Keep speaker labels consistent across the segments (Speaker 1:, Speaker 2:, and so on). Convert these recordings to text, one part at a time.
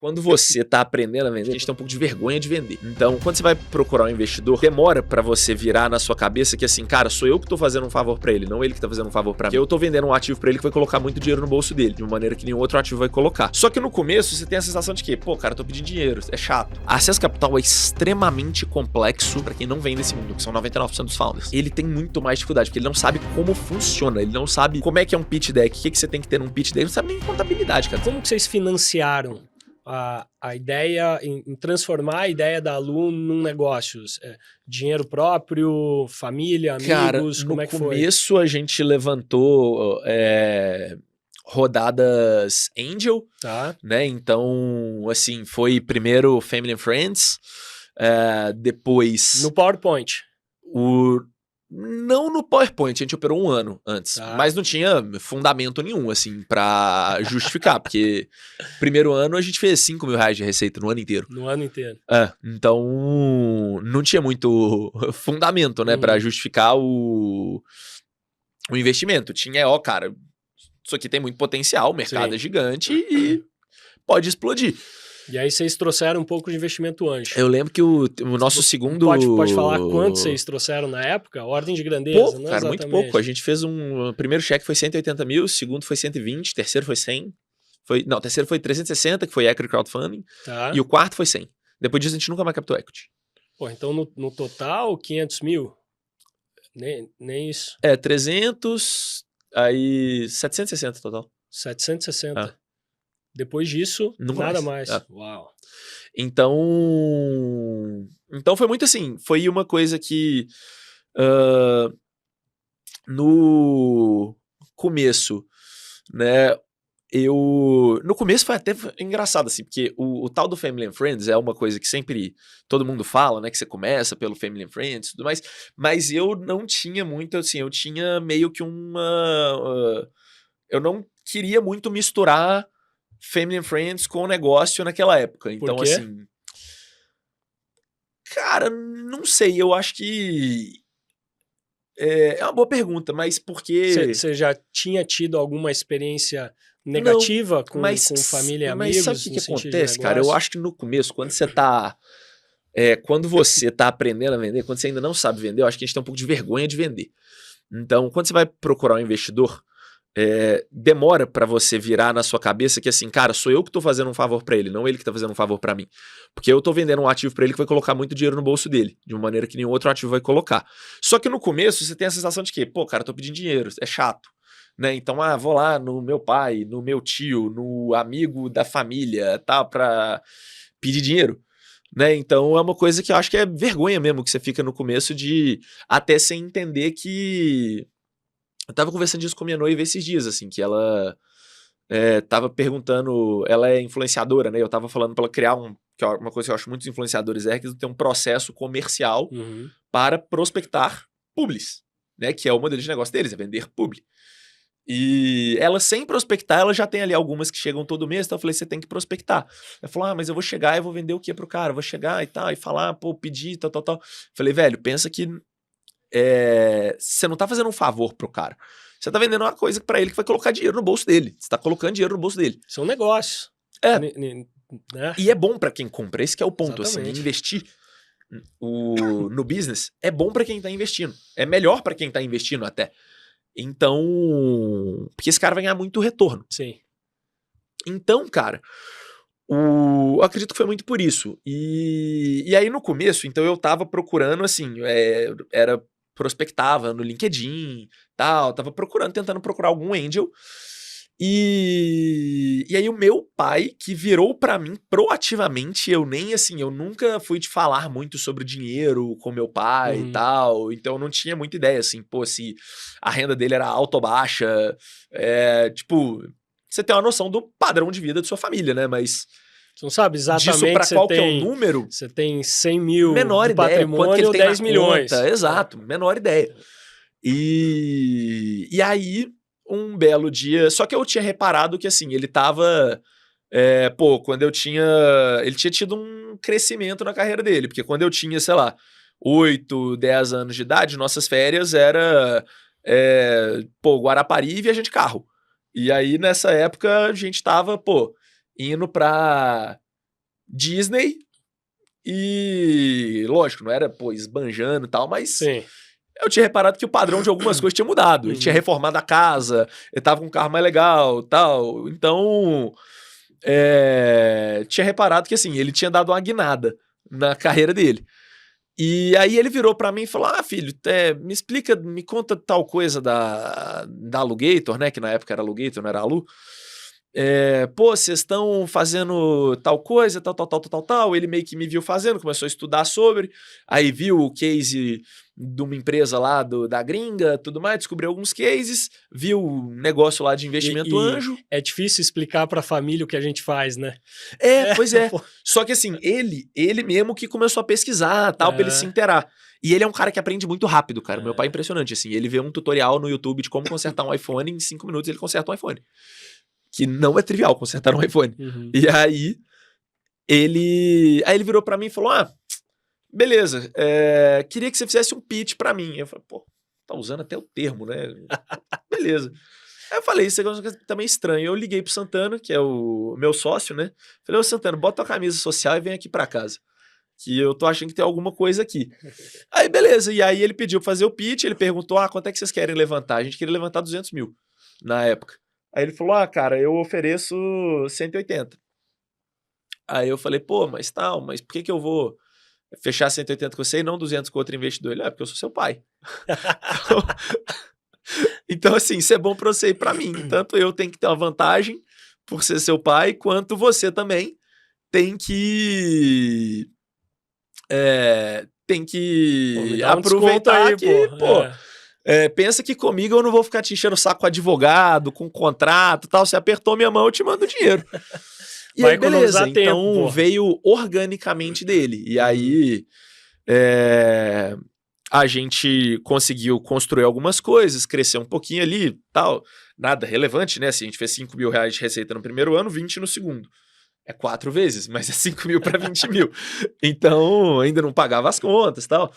Speaker 1: Quando você tá aprendendo a vender, a gente tem um pouco de vergonha de vender. Então, quando você vai procurar um investidor, demora pra você virar na sua cabeça que assim, cara, sou eu que tô fazendo um favor pra ele, não ele que tá fazendo um favor pra mim. Eu tô vendendo um ativo pra ele que vai colocar muito dinheiro no bolso dele, de uma maneira que nenhum outro ativo vai colocar. Só que no começo, você tem a sensação de que, pô, cara, eu tô pedindo dinheiro, é chato. Acesso capital é extremamente complexo pra quem não vem desse mundo, que são 99% dos founders. Ele tem muito mais dificuldade, porque ele não sabe como funciona, ele não sabe como é que é um pitch deck, o que você tem que ter num pitch deck, ele não sabe nem contabilidade, cara.
Speaker 2: Como que vocês financiaram a ideia, em transformar a ideia da Alu num negócio? Dinheiro próprio, família, amigos,
Speaker 1: cara,
Speaker 2: como é que foi?
Speaker 1: No começo a gente levantou rodadas Angel,
Speaker 2: Tá.
Speaker 1: né? Então, assim, foi primeiro Family and Friends, depois...
Speaker 2: No PowerPoint.
Speaker 1: Não no PowerPoint, a gente operou um ano antes,
Speaker 2: Tá.
Speaker 1: mas não tinha fundamento nenhum, assim, pra justificar, porque primeiro ano a gente fez 5 mil reais de receita no ano inteiro.
Speaker 2: No ano inteiro.
Speaker 1: Então não tinha muito fundamento, né, pra justificar o investimento. Tinha, cara, isso aqui tem muito potencial, o mercado é gigante e pode explodir.
Speaker 2: E aí vocês trouxeram um pouco de investimento anjo.
Speaker 1: Eu lembro que o nosso segundo...
Speaker 2: Pode falar quanto vocês trouxeram na época? Ordem de grandeza,
Speaker 1: pouco,
Speaker 2: não
Speaker 1: cara,
Speaker 2: exatamente.
Speaker 1: muito pouco. A gente fez o primeiro cheque foi 180 mil, o segundo foi 120, o terceiro foi 100. O terceiro foi 360, que foi equity crowdfunding,
Speaker 2: Tá.
Speaker 1: e o quarto foi 100. Depois disso a gente nunca mais captou equity.
Speaker 2: Pô, então no total, 500 mil? Nem isso.
Speaker 1: 300, aí 760 total.
Speaker 2: 760. Depois disso,
Speaker 1: Nunca
Speaker 2: nada
Speaker 1: mais.
Speaker 2: mais. Uau.
Speaker 1: Então foi muito assim, foi uma coisa que no começo, né, no começo foi até engraçado, assim, porque o tal do Family and Friends é uma coisa que sempre todo mundo fala, né, que você começa pelo Family and Friends e tudo mais, mas eu não tinha muito, assim, eu tinha meio que eu não queria muito misturar Family and Friends com o negócio naquela época. Então,
Speaker 2: Por quê?
Speaker 1: assim... Cara, não sei, eu acho que... É uma boa pergunta, mas porque...
Speaker 2: Você já tinha tido alguma experiência negativa com família e amigos?
Speaker 1: Mas sabe o que acontece, cara? Eu acho que no começo, quando você tá... quando você tá aprendendo a vender, quando você ainda não sabe vender, eu acho que a gente tem um pouco de vergonha de vender. Então, quando você vai procurar um investidor... demora pra você virar na sua cabeça que assim, cara, sou eu que tô fazendo um favor pra ele, não ele que tá fazendo um favor pra mim. Porque eu tô vendendo um ativo pra ele que vai colocar muito dinheiro no bolso dele, de uma maneira que nenhum outro ativo vai colocar. Só que no começo você tem a sensação de que, pô, cara, eu tô pedindo dinheiro, é chato. Né? Então, vou lá no meu pai, no meu tio, no amigo da família, tá, pra pedir dinheiro. Né? Então é uma coisa que eu acho que é vergonha mesmo que você fica no começo de até sem entender que... Eu tava conversando disso com minha noiva esses dias, assim, que ela tava perguntando, ela é influenciadora, né? Eu tava falando pra ela criar que é uma coisa que eu acho muitos influenciadores que tem um processo comercial para prospectar publis, né? Que é o modelo de negócio deles, é vender publi. E ela, sem prospectar, ela já tem ali algumas que chegam todo mês, então eu falei, você tem que prospectar. Ela falou, mas eu vou chegar e vou vender o que pro cara? Eu vou chegar e tal, e falar, pô, pedir, tal. Falei, velho, pensa que você não tá fazendo um favor pro cara. Você tá vendendo uma coisa pra ele que vai colocar dinheiro no bolso dele. Você tá colocando dinheiro no bolso dele.
Speaker 2: São negócios. Né?
Speaker 1: E é bom pra quem compra. Esse que é o ponto. Assim,
Speaker 2: Exatamente.
Speaker 1: investir no business é bom pra quem tá investindo. É melhor pra quem tá investindo até. Então... Porque esse cara vai ganhar muito retorno.
Speaker 2: Sim.
Speaker 1: Então, cara... Eu acredito que foi muito por isso. E aí no começo, então eu tava procurando, assim, prospectava no LinkedIn, tal, tava tentando procurar algum angel. E aí o meu pai, que virou pra mim proativamente, eu nunca fui te falar muito sobre dinheiro com meu pai e tal, então eu não tinha muita ideia, assim, pô, se a renda dele era alta ou baixa, tipo... Você tem uma noção do padrão de vida de sua família, né? Mas
Speaker 2: você não sabe exatamente
Speaker 1: disso pra qual que é o número...
Speaker 2: Você tem 100 mil
Speaker 1: menor
Speaker 2: de
Speaker 1: ideia, quanto que ele
Speaker 2: patrimônio ou
Speaker 1: tem
Speaker 2: 10
Speaker 1: na
Speaker 2: milhões.
Speaker 1: Conta, exato, menor ideia. E aí, um belo dia... Só que eu tinha reparado que, assim, ele tava... quando eu tinha... Ele tinha tido um crescimento na carreira dele. Porque quando eu tinha, sei lá, 8, 10 anos de idade, nossas férias era... Guarapari e viajante de carro. E aí, nessa época, a gente tava, indo pra Disney e, lógico, não era, pô, esbanjando e tal, mas
Speaker 2: Sim.
Speaker 1: eu tinha reparado que o padrão de algumas coisas tinha mudado. Ele tinha reformado a casa, ele tava com um carro mais legal tal. Então, tinha reparado que, assim, ele tinha dado uma guinada na carreira dele. E aí ele virou pra mim e falou, filho, me explica, me conta tal coisa da Alugator, né, que na época era Alugator, não era Alu. Pô, vocês estão fazendo tal coisa, tal. Ele meio que me viu fazendo, começou a estudar sobre, aí viu o case de uma empresa lá da gringa, tudo mais, descobriu alguns cases, viu um negócio lá de investimento anjo.
Speaker 2: É difícil explicar pra família o que a gente faz, né?
Speaker 1: Pois é. Só que assim, ele mesmo que começou a pesquisar, tal, pra ele se inteirar. E ele é um cara que aprende muito rápido, cara. Meu pai é impressionante, assim. Ele vê um tutorial no YouTube de como consertar um iPhone, em 5 minutos ele conserta um iPhone. Que não é trivial consertar um iPhone. E aí ele virou pra mim e falou, beleza, queria que você fizesse um pitch pra mim. Eu falei, pô, tá usando até o termo, né? Beleza. Aí eu falei, isso é uma coisa também estranha. Eu liguei pro Santana, que é o meu sócio, né? Falei, ô Santana, bota a camisa social e vem aqui pra casa. Que eu tô achando que tem alguma coisa aqui. Aí, beleza. E aí ele pediu pra fazer o pitch, ele perguntou, quanto é que vocês querem levantar? A gente queria levantar 200 mil na época. Aí ele falou, cara, eu ofereço 180. Aí eu falei, pô, mas por que eu vou fechar 180 com você e não 200 com outro investidor? Ele, porque eu sou seu pai. Então, assim, isso é bom pra você e pra mim. Tanto eu tenho que ter uma vantagem por ser seu pai, quanto você também tem que aproveitar
Speaker 2: aí,
Speaker 1: que, pensa que comigo eu não vou ficar te enchendo o saco com advogado, com contrato e tal. Você apertou minha mão, eu te mando dinheiro. E
Speaker 2: vai
Speaker 1: aí, beleza.
Speaker 2: tempo,
Speaker 1: então, veio organicamente dele. E aí, a gente conseguiu construir algumas coisas, crescer um pouquinho ali tal. Nada relevante, né? Assim, a gente fez 5 mil reais de receita no primeiro ano, 20 no segundo. É 4 vezes, mas é 5 mil para 20 mil. Então, ainda não pagava as contas e tal.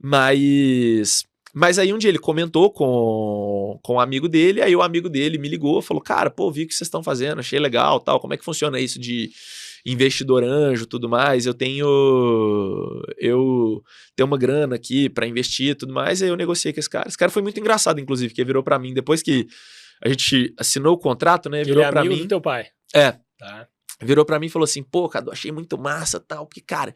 Speaker 1: Mas aí um dia ele comentou com um amigo dele, aí o amigo dele me ligou, falou, cara, pô, vi o que vocês estão fazendo, achei legal, tal, como é que funciona isso de investidor anjo, tudo mais, eu tenho uma grana aqui para investir e tudo mais, aí eu negociei com esse cara. Esse cara foi muito engraçado, inclusive, que virou para mim, depois que a gente assinou o contrato, né, virou para mim...
Speaker 2: Ele é amigo do teu pai.
Speaker 1: Tá. Virou pra mim e falou assim, pô, Cadu, achei muito massa tal, porque, cara,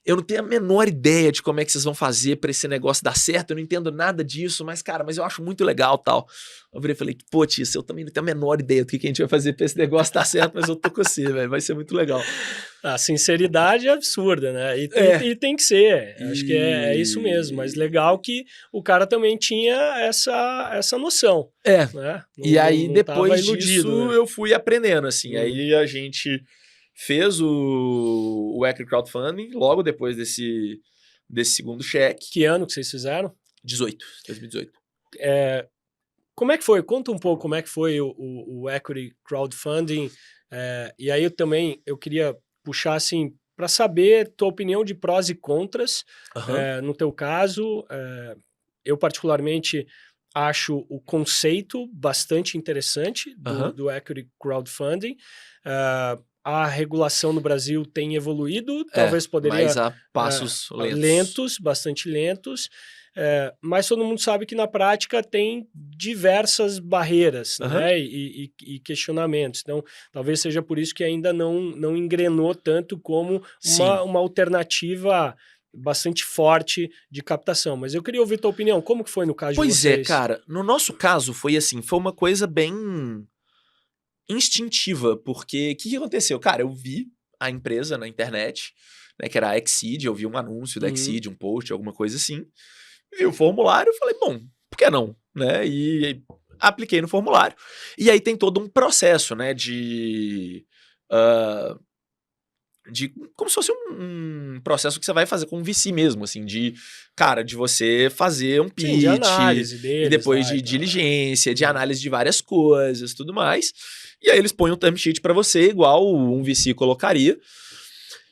Speaker 1: eu não tenho a menor ideia de como é que vocês vão fazer pra esse negócio dar certo, eu não entendo nada disso, mas, cara, eu acho muito legal tal. Eu virei e falei, pô, Tia, eu também não tenho a menor ideia do que a gente vai fazer pra esse negócio dar certo, mas eu tô com você, velho, vai ser muito legal.
Speaker 2: A sinceridade é absurda, né? E tem que ser, acho que é isso mesmo, mas legal que o cara também tinha essa noção. Né?
Speaker 1: E aí depois
Speaker 2: iludido,
Speaker 1: disso eu fui aprendendo, assim, aí a gente fez o Equity Crowdfunding logo depois desse segundo cheque.
Speaker 2: Que ano que vocês fizeram?
Speaker 1: 2018.
Speaker 2: Como é que foi? Conta um pouco como é que foi o Equity Crowdfunding, e aí eu queria puxar assim para saber tua opinião de prós e contras. No teu caso, eu particularmente acho o conceito bastante interessante do Equity Crowdfunding. A regulação no Brasil tem evoluído, talvez poderia...
Speaker 1: Mas a passos
Speaker 2: lentos, bastante lentos. Mas todo mundo sabe que na prática tem diversas barreiras, né? e questionamentos. Então, talvez seja por isso que ainda não engrenou tanto como uma alternativa bastante forte de captação. Mas eu queria ouvir tua opinião. Como que foi no caso de vocês?
Speaker 1: Pois é, cara. No nosso caso foi assim, foi uma coisa bem instintiva, porque o que aconteceu? Cara, eu vi a empresa na internet, né, que era a Exceed, eu vi um anúncio da Exceed, um post, alguma coisa assim, vi o formulário, falei, bom, por que não? Né? E apliquei no formulário. E aí tem todo um processo, né, de como se fosse um processo que você vai fazer com um VC mesmo, assim, de você fazer um pitch,
Speaker 2: de análise deles,
Speaker 1: e depois de diligência, de análise de várias coisas, tudo mais. E aí eles põem um term sheet para você, igual um VC colocaria,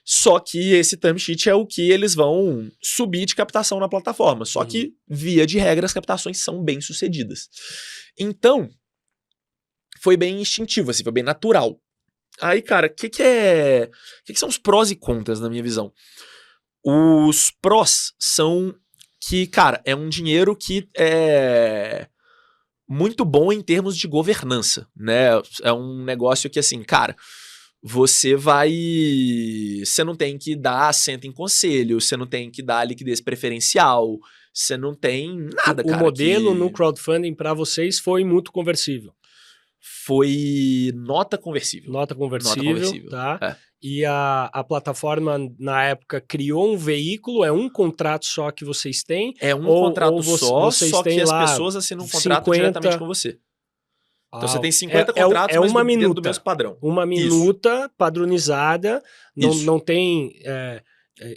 Speaker 1: só que esse term sheet é o que eles vão subir de captação na plataforma, só que, via de regra, as captações são bem sucedidas. Então, foi bem instintivo, assim, foi bem natural. Aí, cara, o que são os prós e contras, na minha visão? Os prós são que, cara, é um dinheiro que é muito bom em termos de governança, né? É um negócio que, assim, cara, você não tem que dar assento em conselho, você não tem que dar liquidez preferencial, você não tem nada, cara.
Speaker 2: O modelo no crowdfunding para vocês foi muito conversível.
Speaker 1: Foi nota conversível.
Speaker 2: Nota conversível, tá?
Speaker 1: É.
Speaker 2: E a plataforma, na época, criou um veículo, é um contrato só que vocês têm?
Speaker 1: É um contrato só que as pessoas assinam um contrato 50... diretamente com você. Então você tem 50 contratos, mas
Speaker 2: uma minuta,
Speaker 1: dentro do mesmo padrão.
Speaker 2: Uma minuta padronizada, não tem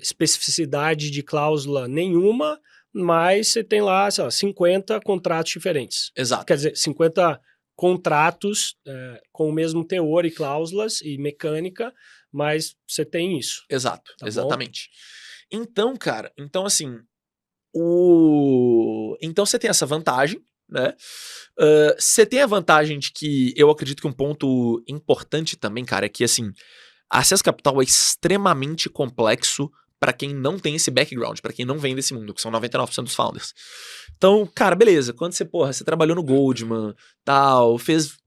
Speaker 2: especificidade de cláusula nenhuma, mas você tem lá, sei lá, 50 contratos diferentes.
Speaker 1: Exato.
Speaker 2: Quer dizer, 50 contratos com o mesmo teor e cláusulas e mecânica, mas você tem isso.
Speaker 1: Exato,
Speaker 2: tá
Speaker 1: exatamente. Bom? Então, cara, assim, então você tem essa vantagem, né? Você tem a vantagem de que eu acredito que um ponto importante também, cara, é que, assim, acesso capital é extremamente complexo para quem não tem esse background, para quem não vem desse mundo, que são 99% dos founders. Então, cara, beleza, quando você trabalhou no Goldman, tal, fez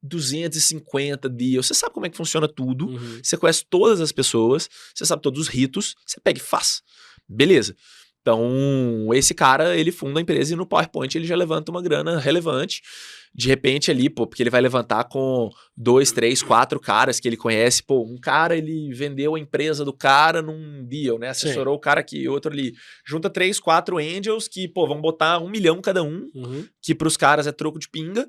Speaker 1: 250 deals, você sabe como é que funciona tudo, você conhece todas as pessoas, você sabe todos os ritos, você pega e faz. Beleza. Então, esse cara, ele funda a empresa e no PowerPoint ele já levanta uma grana relevante. De repente ali, porque ele vai levantar com 2, 3, 4 caras que ele conhece. Um cara, ele vendeu a empresa do cara num deal, né? Assessorou o cara aqui, outro ali. Junta 3, 4 angels que, vão botar 1 milhão cada um, que pros caras é troco de pinga.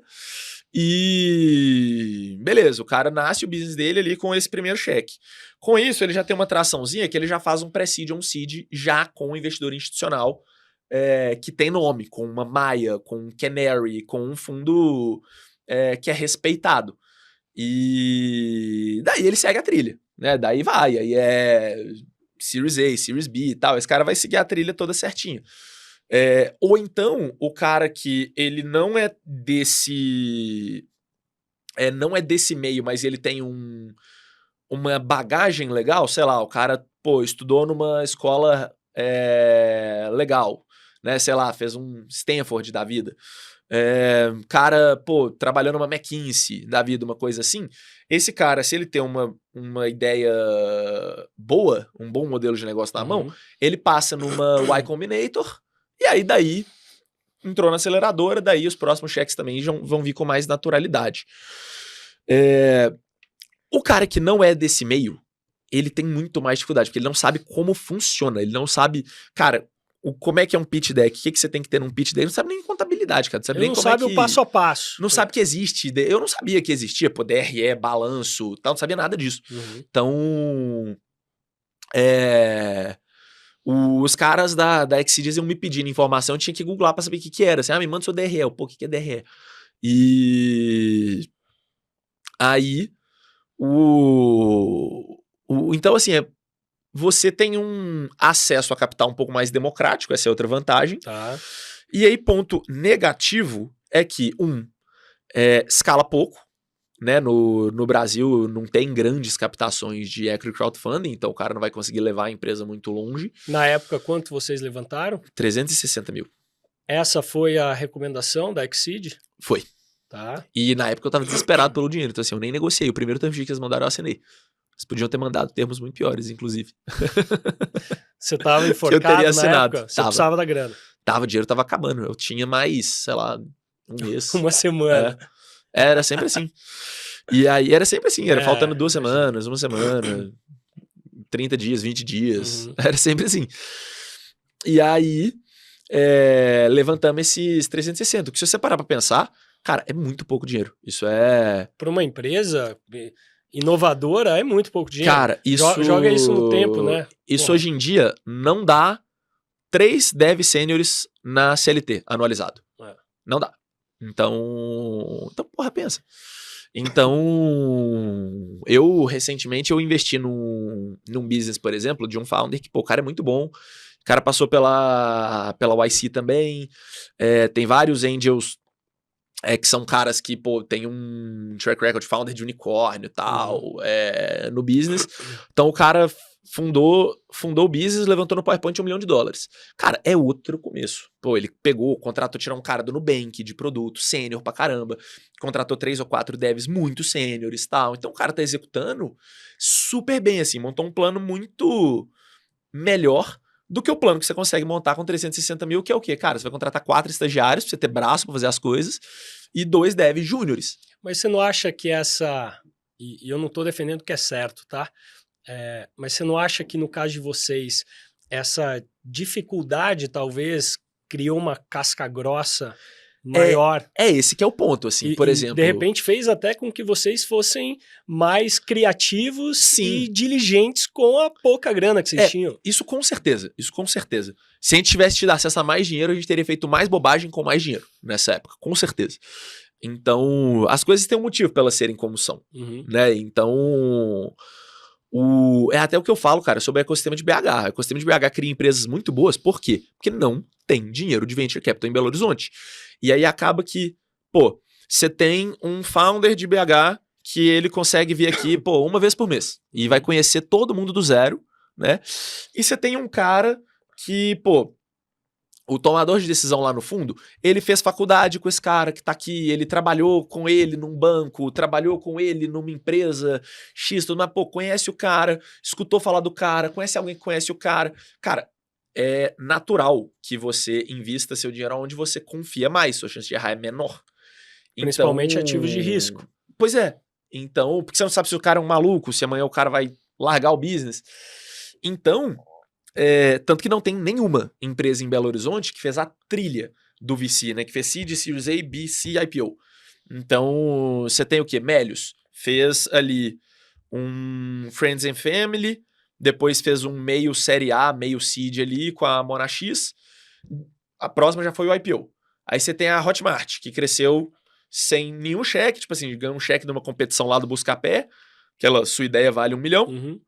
Speaker 1: E beleza, o cara nasce o business dele ali com esse primeiro cheque. Com isso, ele já tem uma traçãozinha que ele já faz um pré-seed ou um seed já com um investidor institucional que tem nome, com uma Maia, com um Canary, com um fundo que é respeitado. E daí ele segue a trilha, né? Daí vai, aí é Series A, Series B e tal. Esse cara vai seguir a trilha toda certinha. Ou então, o cara que ele não é desse meio, mas ele tem uma bagagem legal, sei lá, o cara, estudou numa escola legal, né, sei lá, fez um Stanford da vida. Cara, trabalhou numa McKinsey da vida, uma coisa assim. Esse cara, se ele tem uma ideia boa, um bom modelo de negócio na mão, ele passa numa Y Combinator. E aí, daí, entrou na aceleradora, daí os próximos cheques também vão vir com mais naturalidade. O cara que não é desse meio, ele tem muito mais dificuldade, porque ele não sabe como funciona, ele não sabe, cara, como é que é um pitch deck, o que você tem que ter num pitch deck, ele não sabe nem contabilidade, cara,
Speaker 2: ele não sabe o passo a passo.
Speaker 1: Não sabe que existe, eu não sabia que existia, DRE, balanço, tal, não sabia nada disso. Então, os caras da Exceed iam me pedindo informação, eu tinha que googlar pra saber o que era. Assim, me manda seu DRE. O que é DRE? E aí, então, assim, você tem um acesso a capital um pouco mais democrático, essa é outra vantagem.
Speaker 2: Tá.
Speaker 1: E aí, ponto negativo é que, escala pouco. Né, no Brasil não tem grandes captações de equity crowdfunding, então o cara não vai conseguir levar a empresa muito longe.
Speaker 2: Na época, quanto vocês levantaram?
Speaker 1: 360 mil.
Speaker 2: Essa foi a recomendação da Exceed?
Speaker 1: Foi.
Speaker 2: Tá.
Speaker 1: E na época eu tava desesperado pelo dinheiro, então assim, eu nem negociei. O primeiro termo que eles mandaram eu assinei. Eles podiam ter mandado termos muito piores, inclusive.
Speaker 2: Você tava enforcado
Speaker 1: que eu teria assinado.
Speaker 2: Época? Você precisava da grana.
Speaker 1: O dinheiro tava acabando. Eu tinha mais, sei lá, um mês.
Speaker 2: Uma semana.
Speaker 1: Era sempre assim. E aí era sempre assim, era faltando 2 semanas, 1 semana, 30 dias, 20 dias. Era sempre assim. E aí levantamos esses 360. Que se você parar pra pensar, cara, é muito pouco dinheiro. Isso é...
Speaker 2: Para uma empresa inovadora, é muito pouco dinheiro.
Speaker 1: Cara, isso...
Speaker 2: Joga isso no tempo, né?
Speaker 1: Isso hoje em dia não dá 3 dev seniors na CLT anualizado. Não dá. Então, porra, pensa. Então, recentemente eu investi num business, por exemplo, de um founder que, o cara é muito bom. O cara passou pela YC também. Tem vários angels que são caras que, pô, tem um track record founder de unicórnio e tal, no business. Então o cara fundou o business, levantou no PowerPoint $1 milhão. Cara, é outro começo. Pô, ele contratou tirar um cara do Nubank de produto, sênior pra caramba, contratou 3 ou 4 devs muito sêniores e tal. Então o cara tá executando super bem, assim, montou um plano muito melhor do que o plano que você consegue montar com 360 mil, que é o quê? Cara, você vai contratar 4 estagiários pra você ter braço pra fazer as coisas e 2 devs júniores.
Speaker 2: Mas você não acha que e eu não tô defendendo que é certo, tá? Mas você não acha que no caso de vocês, essa dificuldade talvez criou uma casca grossa maior?
Speaker 1: Esse que é o ponto, assim, por exemplo...
Speaker 2: de repente fez até com que vocês fossem mais criativos
Speaker 1: Sim.
Speaker 2: e diligentes com a pouca grana que vocês tinham.
Speaker 1: Isso com certeza. Se a gente tivesse tido acesso a mais dinheiro, a gente teria feito mais bobagem com mais dinheiro nessa época, com certeza. Então, as coisas têm um motivo para elas serem como são, né? Então... É até o que eu falo, cara, sobre o ecossistema de BH. O ecossistema de BH cria empresas muito boas. Por quê? Porque não tem dinheiro de venture capital em Belo Horizonte. E aí acaba que, pô, você tem um founder de BH que ele consegue vir aqui, pô, uma vez por mês. E vai conhecer todo mundo do zero, né? E você tem um cara que, pô, o tomador de decisão lá no fundo, ele fez faculdade com esse cara que tá aqui, ele trabalhou com ele num banco, trabalhou com ele numa empresa X, tudo, mas, pô, conhece o cara, escutou falar do cara, conhece alguém que conhece o cara. Cara, é natural que você invista seu dinheiro onde você confia mais, sua chance de errar é menor.
Speaker 2: Principalmente ativos de risco.
Speaker 1: Pois é. Então, porque você não sabe se o cara é um maluco, se amanhã o cara vai largar o business. Então... tanto que não tem nenhuma empresa em Belo Horizonte que fez a trilha do VC, né? Que fez Seed, Series A, B, C, IPO. Então, você tem o quê? Melius fez ali um Friends and Family, depois fez um meio Série A, meio Seed ali com a Monax. A próxima já foi o IPO. Aí você tem a Hotmart, que cresceu sem nenhum cheque, tipo assim, ganhou um cheque numa competição lá do Buscapé, aquela sua ideia vale $1 milhão.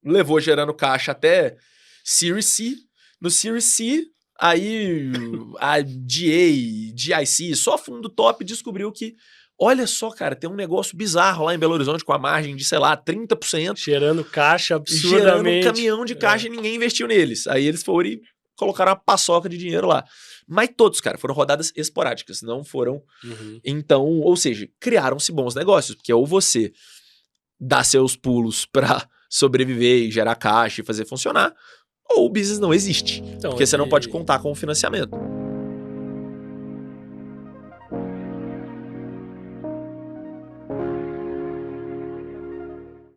Speaker 1: Levou gerando caixa até Series C. No Series C, aí a DA, GIC, só fundo top descobriu que, olha só, cara, tem um negócio bizarro lá em Belo Horizonte com a margem de, sei lá, 30%.
Speaker 2: Gerando caixa absurdamente.
Speaker 1: Gerando um caminhão de caixa e ninguém investiu neles. Aí eles foram e colocaram uma paçoca de dinheiro lá. Mas todos, cara, foram rodadas esporádicas, não foram... Então, ou seja, criaram-se bons negócios, porque ou você dá seus pulos pra sobreviver e gerar caixa e fazer funcionar, ou o business não existe, então, porque você não pode contar com o financiamento.